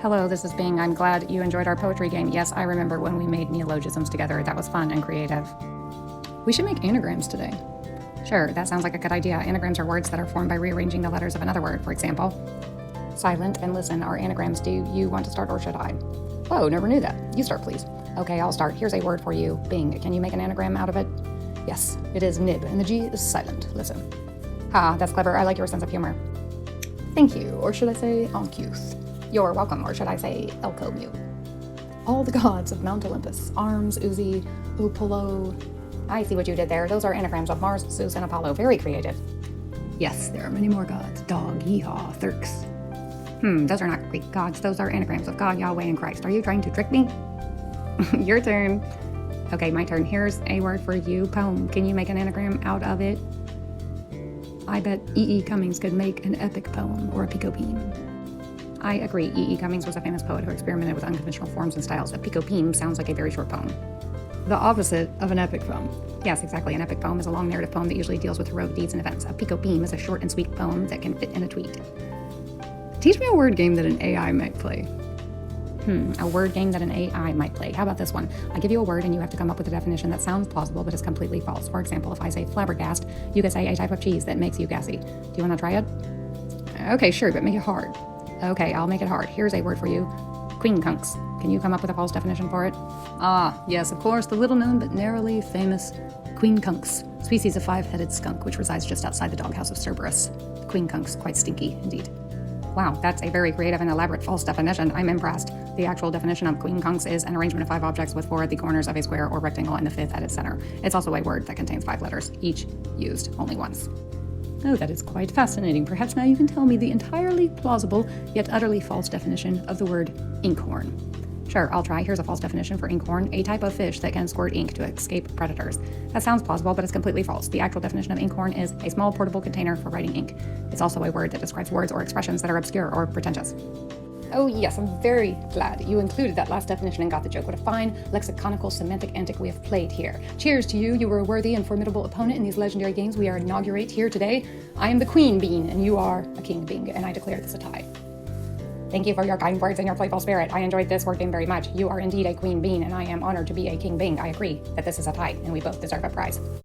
Hello, this is Bing. I'm glad you enjoyed our poetry game. Yes, I remember when we made neologisms together. That was fun and creative. We should make anagrams today. Sure, that sounds like a good idea. Anagrams are words that are formed by rearranging the letters of another word. For example, silent and listen are anagrams. Do you want to start or should I? Whoa, never knew that. You start, please. Okay, I'll start. Here's a word for you. Bing. Can you make an anagram out of it? Yes, it is nib, and the G is silent. Listen. Ha, that's clever. I like your sense of humor. Thank you, or should I say uncouth? You're welcome, or should I say elcomu? All the gods of Mount Olympus, Arms, Uzi, Upolo. I see what you did there. Those are anagrams of Mars, Zeus, and Apollo. Very creative. Yes, there are many more gods. Dog, yeehaw, Thurks. Those are not Greek gods. Those are anagrams of God, Yahweh, and Christ. Are you trying to trick me? Your turn. Okay, my turn. Here's a word for you. Poem. Can you make an anagram out of it? I bet E.E. Cummings could make an epic poem or a picopeam. I agree. E.E. Cummings was a famous poet who experimented with unconventional forms and styles. A picopeam sounds like a very short poem. The opposite of an epic poem. Yes, exactly. An epic poem is a long narrative poem that usually deals with heroic deeds and events. A picopeam is a short and sweet poem that can fit in a tweet. Teach me a word game that an AI might play. A word game that an AI might play. How about this one? I give you a word and you have to come up with a definition that sounds plausible but is completely false. For example, if I say flabbergast, you could say a type of cheese that makes you gassy. Do you want to try it? Okay, sure, but make it hard. Okay, I'll make it hard. Here's a word for you. Queencunx. Can you come up with a false definition for it? Ah, yes, of course, the little-known but narrowly famous queencunx, species of five-headed skunk which resides just outside the doghouse of Cerberus. The queencunx, quite stinky indeed. Wow, that's a very creative and elaborate false definition. I'm impressed. The actual definition of queencunx is an arrangement of 5 objects with 4 at the corners of a square or rectangle and the 5th at its center. It's also a word that contains 5 letters, each used only once. Oh, that is quite fascinating. Perhaps now you can tell me the entirely plausible yet utterly false definition of the word inkhorn. Sure, I'll try. Here's a false definition for inkhorn, a type of fish that can squirt ink to escape predators. That sounds plausible, but it's completely false. The actual definition of inkhorn is a small portable container for writing ink. It's also a word that describes words or expressions that are obscure or pretentious. Oh yes, I'm very glad you included that last definition and got the joke. What a fine lexiconical semantic antic we have played here. Cheers to you. You were a worthy and formidable opponent in these legendary games we inaugurate here today. I am the Queen Bean and you are a King Bing, and I declare this a tie. Thank you for your kind words and your playful spirit. I enjoyed this word game very much. You are indeed a Queen Bean and I am honored to be a King Bing. I agree that this is a tie and we both deserve a prize.